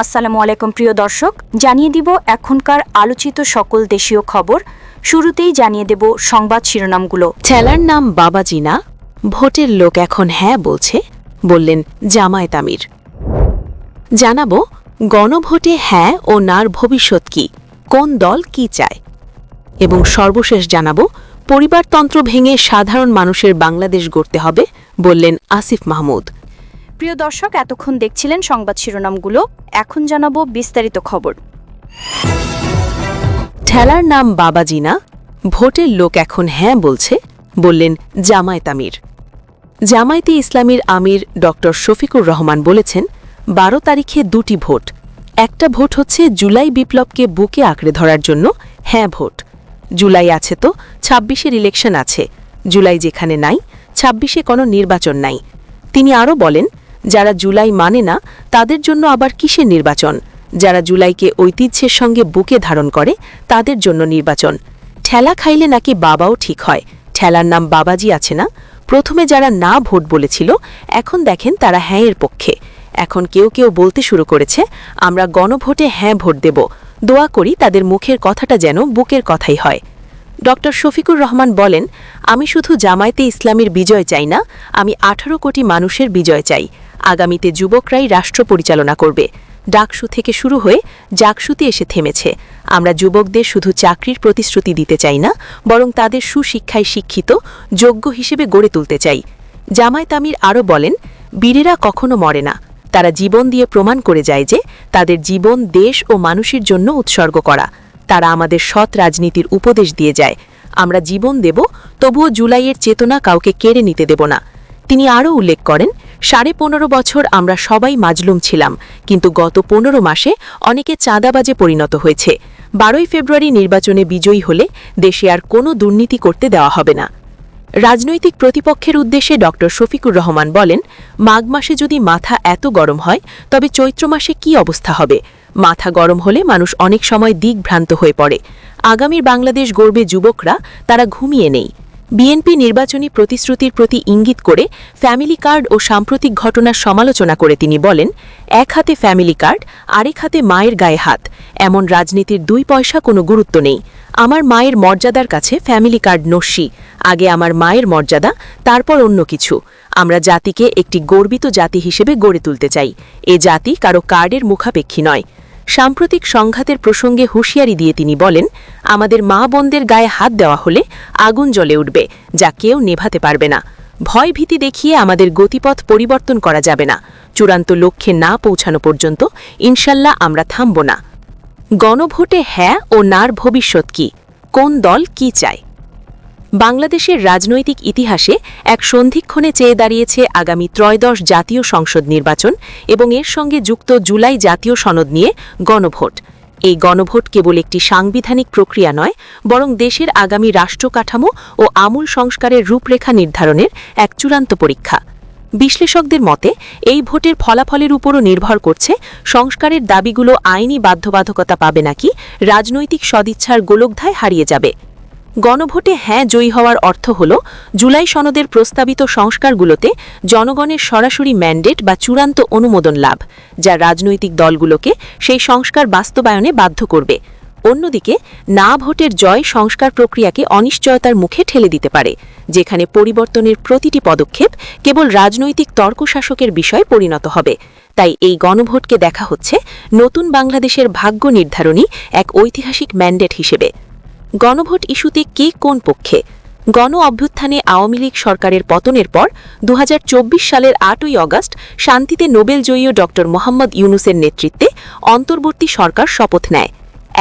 আসসালামু আলাইকুম প্রিয় দর্শক, জানিয়ে দিব এখনকার আলোচিত সকল দেশীয় খবর। শুরুতেই জানিয়ে দেব সংবাদ শিরোনামগুলো। ঠেলার নাম বাবাজি না, ভোটের লোক এখন হ্যাঁ বলছে, বললেন জামায়াত আমির। জানাবো গণভোটে হ্যাঁ ও নার ভবিষ্যৎ কি, কোন দল কি চায়। এবং সর্বশেষ জানাবো পরিবারতন্ত্র ভেঙে সাধারণ মানুষের বাংলাদেশ গড়তে হবে, বললেন আসিফ মাহমুদ। প্রিয় দর্শক, এতক্ষণ দেখছিলেন সংবাদ শিরোনামগুলো, এখন জানাবো বিস্তারিত খবর। ঠেলার নাম বাবাজি না, ভোটের লোক এখন হ্যাঁ বলছে, বললেন জামায়াত আমির। জামায়াতে ইসলামীর আমির ড শফিকুর রহমান বলেছেন, ১২ তারিখে দুটি ভোট। একটা ভোট হচ্ছে জুলাই বিপ্লবকে বুকে আঁকড়ে ধরার জন্য হ্যাঁ ভোট। জুলাই আছে তো ২৬-এর ইলেকশন আছে, জুলাই যেখানে নাই ২৬-এ কোনো নির্বাচন নাই। তিনি আরও বলেন, যারা জুলাই মানে না তাদের জন্য আবার কিসের নির্বাচন, যারা জুলাইকে ঐতিহ্যের সঙ্গে বুকে ধারণ করে তাদের জন্য নির্বাচন। ঠেলা খাইলে নাকি বাবাও ঠিক হয়, ঠেলার নাম বাবাজি আছে না। প্রথমে যারা না ভোট বলেছিল, এখন দেখেন তারা হ্যাঁ এর পক্ষে। এখন কেউ কেউ বলতে শুরু করেছে, আমরা গণভোটে হ্যাঁ ভোট দেব, দোয়া করি তাদের মুখের কথাটা যেন বুকের কথাই হয়। ড শফিকুর রহমান বলেন, আমি শুধু জামায়াতে ইসলামীর বিজয় চাই না, আমি ১৮ কোটি মানুষের বিজয় চাই। আগামীতে যুবকরাই রাষ্ট্র পরিচালনা করবে। ডাকসু থেকে শুরু হয়ে জাকসুতে এসে থেমেছে। আমরা যুবকদের শুধু চাকরির প্রতিশ্রুতি দিতে চাই না, বরং তাদের সুশিক্ষায় শিক্ষিত, যোগ্য হিসেবে গড়ে তুলতে চাই। জামায়াত আমির আরও বলেন, বীরেরা কখনো মরে না, তারা জীবন দিয়ে প্রমাণ করে যায় যে তাদের জীবন দেশ ও মানুষের জন্য উৎসর্গ করা। তারা আমাদের সৎ রাজনীতির উপদেশ দিয়ে যায়। আমরা জীবন দেব, তবুও জুলাইয়ের চেতনা কাউকে কেড়ে নিতে দেব না। তিনি আরও উল্লেখ করেন, ১৫.৫ বছর আমরা সবাই মাজলুম ছিলাম, কিন্তু গত ১৫ মাসে অনেকে চাঁদাবাজে পরিণত হয়েছে। ১২ই ফেব্রুয়ারি নির্বাচনে বিজয়ী হলে দেশে আর কোনো দুর্নীতি করতে দেওয়া হবে না। রাজনৈতিক প্রতিপক্ষের উদ্দেশ্যে ড শফিকুর রহমান বলেন, মাঘ মাসে যদি মাথা এত গরম হয়, তবে চৈত্র মাসে কি অবস্থা হবে? মাথা গরম হলে মানুষ অনেক সময় দিকভ্রান্ত হয়ে পড়ে। আগামীর বাংলাদেশ গড়বে যুবকরা, তারা ঘুমিয়ে নেই। বিএনপি নির্বাচনী প্রতিশ্রুতির প্রতি ইঙ্গিত করে ফ্যামিলি কার্ড ও সাম্প্রতিক ঘটনার সমালোচনা করে তিনি বলেন, এক হাতে ফ্যামিলি কার্ড, আরেক হাতে মায়ের গায়ে হাত, এমন রাজনীতির ২ পয়সা কোনো গুরুত্ব নেই। আমার মায়ের মর্যাদার কাছে ফ্যামিলি কার্ড নস্যি। আগে আমার মায়ের মর্যাদা, তারপর অন্য কিছু। আমরা জাতিকে একটি গর্বিত জাতি হিসেবে গড়ে তুলতে চাই। এ জাতি কারো কার্ডের মুখাপেক্ষী নয়। সাম্প্রতিক সংঘাতের প্রসঙ্গে হুঁশিয়ারি দিয়ে তিনি বলেন, আমাদের মা বোনদের গায়ে হাত দেওয়া হলে আগুন জ্বলে উঠবে, যা কেউ নেভাতে পারবে না। ভয় ভীতি দেখিয়ে আমাদের গতিপথ পরিবর্তন করা যাবে না। চূড়ান্ত লক্ষ্যে না পৌঁছানো পর্যন্ত ইনশাল্লাহ আমরা থামব না। গণভোটে হ্যাঁ ও নার ভবিষ্যৎ কি, কোন দল কি চায়? বাংলাদেশের রাজনৈতিক ইতিহাসে এক সন্ধিক্ষণে চেয়ে দাঁড়িয়েছে আগামী ত্রয়োদশ জাতীয় সংসদ নির্বাচন এবং এর সঙ্গে যুক্ত জুলাই জাতীয় সনদ নিয়ে গণভোট। এই গণভোট কেবল একটি সাংবিধানিক প্রক্রিয়া নয়, বরং দেশের আগামী রাষ্ট্র কাঠামো ও আমূল সংস্কারের রূপরেখা নির্ধারণের এক চূড়ান্ত পরীক্ষা। বিশ্লেষকদের মতে এই ভোটের ফলাফলের উপরও নির্ভর করছে সংস্কারের দাবিগুলো আইনি বাধ্যবাধকতা পাবে নাকি রাজনৈতিক সদিচ্ছার গোলকধায় হারিয়ে যাবে। গণভোটে হ্যাঁ জয়ী হওয়ার অর্থ হল জুলাই সনদের প্রস্তাবিত সংস্কারগুলোতে জনগণের সরাসরি ম্যান্ডেট বা চূড়ান্ত অনুমোদন লাভ, যা রাজনৈতিক দলগুলোকে সেই সংস্কার বাস্তবায়নে বাধ্য করবে। অন্যদিকে না ভোটের জয় সংস্কার প্রক্রিয়াকে অনিশ্চয়তার মুখে ঠেলে দিতে পারে, যেখানে পরিবর্তনের প্রতিটি পদক্ষেপ কেবল রাজনৈতিক তর্কশাসকের বিষয়ে পরিণত হবে। তাই এই গণভোটকে দেখা হচ্ছে নতুন বাংলাদেশের ভাগ্য নির্ধারণী এক ঐতিহাসিক ম্যান্ডেট হিসেবে। গণভোট ইস্যুতে কে কোন পক্ষে? গণ অভ্যুত্থানে আওয়ামী লীগ সরকারের পতনের পর ২০২৪ সালের ৮ই অগাস্ট শান্তিতে নোবেলজয়ী ড মোহাম্মদ ইউনূসের নেতৃত্বে অন্তর্বর্তী সরকার শপথ নেয়।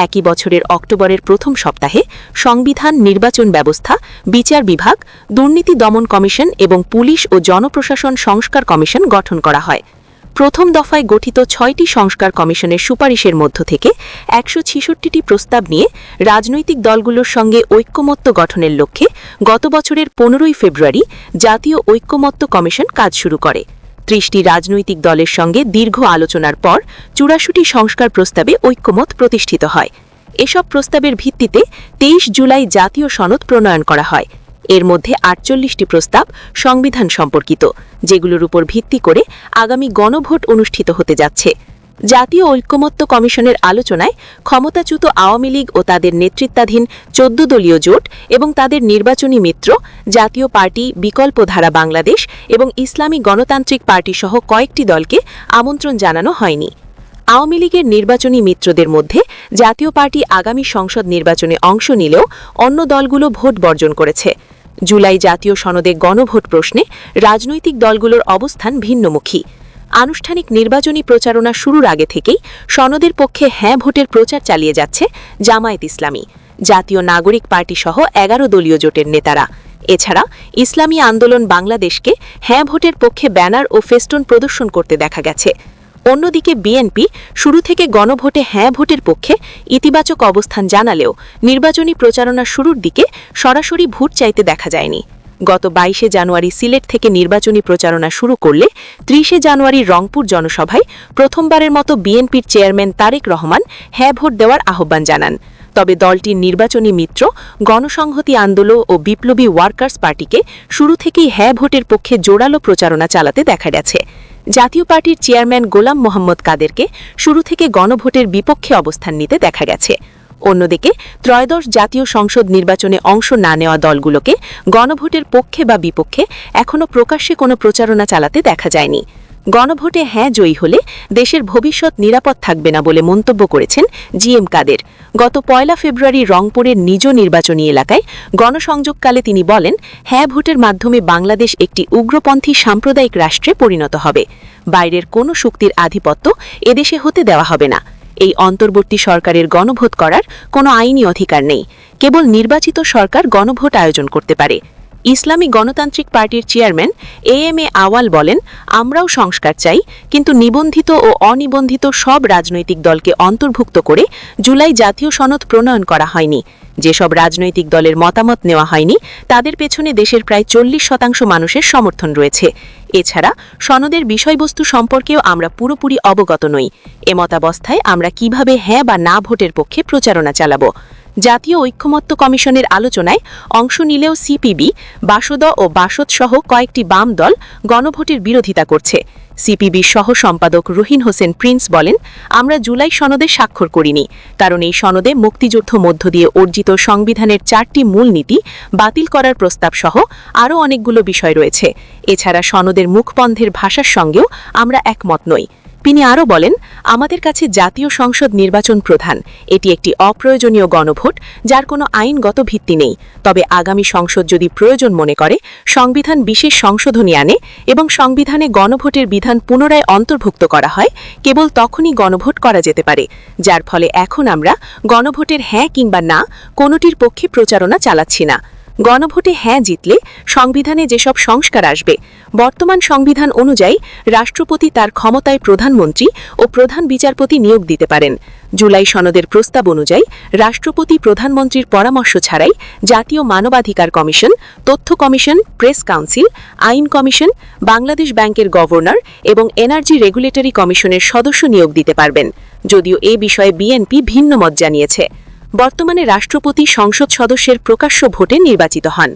একই বছরের অক্টোবরের প্রথম সপ্তাহে সংবিধান, নির্বাচন ব্যবস্থা, বিচার বিভাগ, দুর্নীতি দমন কমিশন এবং পুলিশ ও জনপ্রশাসন সংস্কার কমিশন গঠন করা হয়। প্রথম দফায় গঠিত ৬টি সংস্কার কমিশনের সুপারিশের মধ্য থেকে ১৬৬টি প্রস্তাব নিয়ে রাজনৈতিক দলগুলোর সঙ্গে ঐক্যমত্য গঠনের লক্ষ্যে গত বছরের ১৫ই ফেব্রুয়ারি জাতীয় ঐক্যমত্য কমিশন কাজ শুরু করে। ৩০টি রাজনৈতিক দলের সঙ্গে দীর্ঘ আলোচনার পর ৮৪টি সংস্কার প্রস্তাবে ঐক্যমত প্রতিষ্ঠিত হয়। এসব প্রস্তাবের ভিত্তিতে ২৩ জুলাই জাতীয় সনদ প্রণয়ন করা হয়। এর মধ্যে ৪৮টি প্রস্তাব সংবিধান সম্পর্কিত, যেগুলোর উপর ভিত্তি করে আগামী গণভোট অনুষ্ঠিত হতে যাচ্ছে। জাতীয় ঐক্যমত্য কমিশনের আলোচনায় ক্ষমতাচ্যুত আওয়ামী লীগ ও তাদের নেতৃত্বাধীন ১৪ দলীয় জোট এবং তাদের নির্বাচনী মিত্র জাতীয় পার্টি, বিকল্পধারা বাংলাদেশ এবং ইসলামী গণতান্ত্রিক পার্টি সহ কয়েকটি দলকে আমন্ত্রণ জানানো হয়নি। আওয়ামী লীগের নির্বাচনী মিত্রদের মধ্যে জাতীয় পার্টি আগামী সংসদ নির্বাচনে অংশ নিলেও অন্য দলগুলো ভোট বর্জন করেছে। জুলাই জাতীয় সনদে গণভোট প্রশ্নে রাজনৈতিক দলগুলোর অবস্থান ভিন্নমুখী। আনুষ্ঠানিক নির্বাচনী প্রচারণা শুরুর আগে থেকেই সনদের পক্ষে হ্যাঁ ভোটের প্রচার চালিয়ে যাচ্ছে জামায়াত ইসলামী, জাতীয় নাগরিক পার্টি সহ ১১ দলীয় জোটের নেতারা। এছাড়া ইসলামী আন্দোলন বাংলাদেশকে হ্যাঁ ভোটের পক্ষে ব্যানার ও ফেস্টুন প্রদর্শন করতে দেখা গেছে। অন্যদিকে বিএনপি শুরু থেকে গণভোটে হ্যাঁ ভোটের পক্ষে ইতিবাচক অবস্থান জানালেও নির্বাচনী প্রচারণা শুরুর দিকে সরাসরি ভোট চাইতে দেখা যায়নি। গত ২২ জানুয়ারি সিলেট থেকে নির্বাচনী প্রচারণা শুরু করলে ৩০ জানুয়ারি রংপুর জনসভায় প্রথমবারের মতো বিএনপির চেয়ারম্যান তারেক রহমান হ্যাঁ ভোট দেওয়ার আহ্বান জানান। তবে দলটির নির্বাচনী মিত্র গণসংহতি আন্দোলন ও বিপ্লবী ওয়ার্কার্স পার্টিকে শুরু থেকেই হ্যাঁ ভোটের পক্ষে জোরালো প্রচারণা চালাতে দেখা গেছে। জাতীয় পার্টির চেয়ারম্যান গোলাম মোহাম্মদ কাদেরকে শুরু থেকে গণভোটের বিপক্ষে অবস্থান নিতে দেখা গেছে। অন্যদিকে ত্রয়োদশ জাতীয় সংসদ নির্বাচনে অংশ না নেওয়া দলগুলোকে গণভোটের পক্ষে বা বিপক্ষে এখনও প্রকাশ্যে কোনো প্রচারণা চালাতে দেখা যায়নি। গণভোটে হ্যাঁ জয়ী হলে দেশের ভবিষ্যৎ নিরাপদ থাকবে না বলে মন্তব্য করেছেন জিএম কাদের। গত ১ ফেব্রুয়ারি রংপুরের নিজ নির্বাচনী এলাকায় গণসংযোগকালে তিনি বলেন, হ্যাঁ ভোটের মাধ্যমে বাংলাদেশ একটি উগ্রপন্থী সাম্প্রদায়িক রাষ্ট্রে পরিণত হবে। বাইরের কোনো শক্তির আধিপত্য এদেশে হতে দেওয়া হবে না। এই অন্তর্বর্তী সরকারের গণভোট করার কোনো আইনি অধিকার নেই। কেবল নির্বাচিত সরকার গণভোট আয়োজন করতে পারে। ইসলামী গণতান্ত্রিক পার্টির চেয়ারম্যান এএমএ আওয়াল বলেন, আমরাও সংস্কার চাই, কিন্তু নিবন্ধিত ও অনিবন্ধিত সব রাজনৈতিক দলকে অন্তর্ভুক্ত করে জুলাই জাতীয় সনদ প্রণয়ন করা হয়নি। যেসব রাজনৈতিক দলের মতামত নেওয়া হয়নি তাদের পেছনে দেশের প্রায় ৪০% মানুষের সমর্থন রয়েছে। এছাড়া সনদের বিষয়বস্তু সম্পর্কেও আমরা পুরোপুরি অবগত নই। এমতাবস্থায় আমরা কিভাবে হ্যাঁ বা না ভোটের পক্ষে প্রচারণা চালাব? জাতীয় ঐক্যমত্য কমিশনের আলোচনায় অংশ নিলেও সিপিবি, বাসদ ও বাসদ সহ কয়েকটি বাম দল গণভোটের বিরোধিতা করছে। সিপিবির সহ সম্পাদক রুহিন হোসেন প্রিন্স বলেন, আমরা জুলাই সনদে স্বাক্ষর করিনি, কারণ এই সনদে মুক্তিযুদ্ধ মধ্য দিয়ে অর্জিত সংবিধানের ৪টি মূলনীতি বাতিল করার প্রস্তাব সহ আরও অনেকগুলো বিষয় রয়েছে। এছাড়া সনদের মুখবন্ধের ভাষার সঙ্গেও আমরা একমত নই। তিনি আরও বলেন, আমাদের কাছে জাতীয় সংসদ নির্বাচন প্রধান। এটি একটি অপ্রয়োজনীয় গণভোট যার কোনো আইনগত ভিত্তি নেই। তবে আগামী সংসদ যদি প্রয়োজন মনে করে সংবিধান বিশেষ সংশোধনী আনে এবং সংবিধানে গণভোটের বিধান পুনরায় অন্তর্ভুক্ত করা হয়, কেবল তখনই গণভোট করা যেতে পারে। যার ফলে এখন আমরা গণভোটের হ্যাঁ কিংবা না কোনোটির পক্ষে প্রচারণা চালাচ্ছি না। গণভোটে হ্যাঁ জিতলে সংবিধানে যেসব সংস্কার আসবে, বর্তমান সংবিধান অনুযায়ী রাষ্ট্রপতি তার ক্ষমতায় প্রধানমন্ত্রী ও প্রধান বিচারপতি নিয়োগ দিতে পারেন। জুলাই সনদের প্রস্তাব অনুযায়ী রাষ্ট্রপতি প্রধানমন্ত্রীর পরামর্শ ছাড়াই জাতীয় মানবাধিকার কমিশন, তথ্য কমিশন, প্রেস কাউন্সিল, আইন কমিশন, বাংলাদেশ ব্যাংকের গভর্নর এবং এনার্জি রেগুলেটরি কমিশনের সদস্য নিয়োগ দিতে পারবেন। যদিও এ বিষয়ে বিএনপি ভিন্ন মত জানিয়েছে। বর্তমানে রাষ্ট্রপতি সংসদ সদস্যের প্রকাশ্য ভোটে নির্বাচিত হন।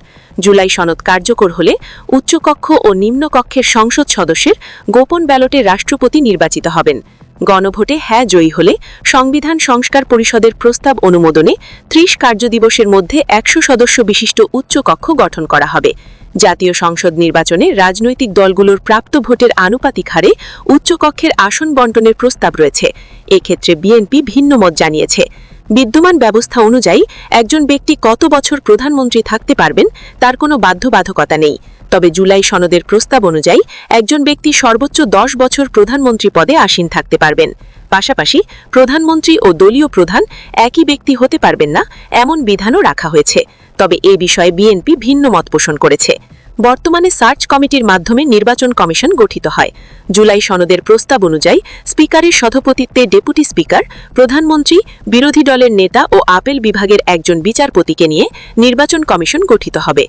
জুলাই সনদ কার্যকর হলে উচ্চকক্ষ ও নিম্নকক্ষের সংসদ সদস্যের গোপন ব্যালটে রাষ্ট্রপতি নির্বাচিত হবেন। গণভোটে হ্যাঁ জয়ী হলে সংবিধান সংস্কার পরিষদের প্রস্তাব অনুমোদনে ৩০ কার্যদিবসের মধ্যে ১০০ সদস্য বিশিষ্ট উচ্চকক্ষ গঠন করা হবে। জাতীয় সংসদ নির্বাচনে রাজনৈতিক দলগুলোর প্রাপ্ত ভোটের আনুপাতিক হারে উচ্চকক্ষের আসন বণ্টনের প্রস্তাব রয়েছে। এক্ষেত্রে বিএনপি ভিন্ন মত জানিয়েছে। বিদ্যমান ব্যবস্থা অনুযায়ী একজন ব্যক্তি কত বছর প্রধানমন্ত্রী থাকতে পারবেন তার কোনো বাধ্যবাধকতা নেই। তবে জুলাই সনদের প্রস্তাব অনুযায়ী একজন ব্যক্তি সর্বোচ্চ ১০ বছর প্রধানমন্ত্রী পদে আসীন থাকতে পারবেন। পাশাপাশি প্রধানমন্ত্রী ও দলীয় প্রধান একই ব্যক্তি হতে পারবেন না, এমন বিধানও রাখা হয়েছে। তবে এ বিষয়ে বিএনপি ভিন্ন মত পোষণ করেছে। বর্তমানে সার্চ কমিটির মাধ্যমে নির্বাচন কমিশন গঠিত হয়। জুলাই সনদের প্রস্তাব অনুযায়ী স্পিকারের সভাপতিত্বে ডেপুটি স্পিকার, প্রধানমন্ত্রী, বিরোধী দলের নেতা ও আপিল বিভাগের একজন বিচারপতিকে নিয়ে নির্বাচন কমিশন গঠিত হবে।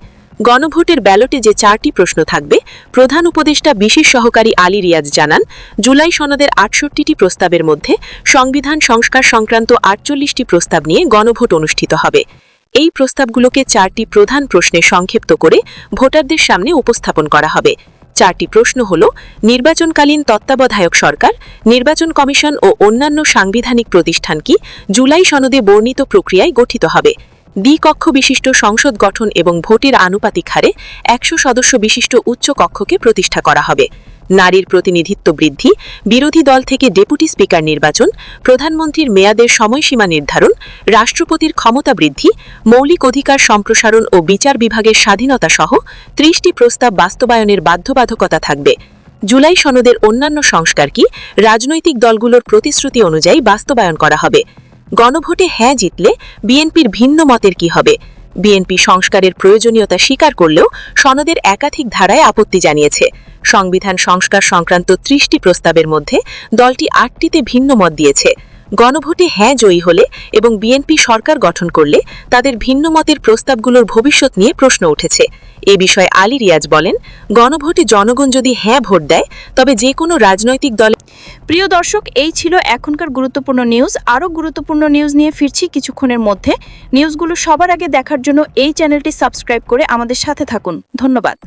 গণভোটের ব্যালটে যে 4টি প্রশ্ন থাকবে, প্রধান উপদেষ্টা বিশেষ সহকারী আলী রিয়াজ জানান, জুলাই সনদের ৬৮টি প্রস্তাবের মধ্যে সংবিধান সংস্কার সংক্রান্ত ৪৮টি প্রস্তাব নিয়ে গণভোট অনুষ্ঠিত হবে। এই প্রস্তাবগুলোকে 4টি প্রধান প্রশ্নে সংক্ষিপ্ত করে ভোটারদের সামনে উপস্থাপন করা হবে। 4টি প্রশ্ন হল নির্বাচনকালীন তত্ত্বাবধায়ক সরকার, নির্বাচন কমিশন ও অন্যান্য সাংবিধানিক প্রতিষ্ঠান কি জুলাই সনদে বর্ণিত প্রক্রিয়ায় গঠিত হবে? দ্বিকক্ষ বিশিষ্ট সংসদ গঠন এবং ভোটের আনুপাতিক হারে 100 সদস্য বিশিষ্ট উচ্চ কক্ষকে প্রতিষ্ঠা করা হবে। নারীর প্রতিনিধিত্ব বৃদ্ধি, বিরোধী দল থেকে ডেপুটি স্পিকার নির্বাচন, প্রধানমন্ত্রীর মেয়াদের সময়সীমা নির্ধারণ, রাষ্ট্রপতির ক্ষমতা বৃদ্ধি, মৌলিক অধিকার সম্প্রসারণ ও বিচার বিভাগের স্বাধীনতা সহ 30টি প্রস্তাব বাস্তবায়নের বাধ্যবাধকতা থাকবে। জুলাই সনদের অন্যান্য সংস্কার কি রাজনৈতিক দলগুলোর প্রতিশ্রুতি অনুযায়ী বাস্তবায়ন করা হবে? গণভোটে হ্যাঁ জিতলে বিএনপির ভিন্ন মতের কি হবে? বিএনপি সংস্কারের প্রয়োজনীয়তা স্বীকার করলেও সনদের একাধিক ধারায় আপত্তি জানিয়েছে। সংবিধান সংস্কার সংক্রান্ত 30টি প্রস্তাবের মধ্যে দলটি 8টিতে ভিন্ন মত দিয়েছে। গণভোটে হ্যাঁ জয়ী হলে এবং বিএনপি সরকার গঠন করলে তাদের ভিন্ন মতের প্রস্তাবগুলোর ভবিষ্যৎ নিয়ে প্রশ্ন উঠেছে। এ বিষয়ে আলী রিয়াজ বলেন, গণভোটে জনগণ যদি হ্যাঁ ভোট দেয় তবে যে কোনো রাজনৈতিক দল। প্রিয় দর্শক, এই ছিল এখনকার গুরুত্বপূর্ণ নিউজ। আরও গুরুত্বপূর্ণ নিউজ নিয়ে ফিরছি কিছুক্ষণের মধ্যে। নিউজগুলো সবার আগে দেখার জন্য এই চ্যানেলটি সাবস্ক্রাইব করে আমাদের সাথে থাকুন। ধন্যবাদ।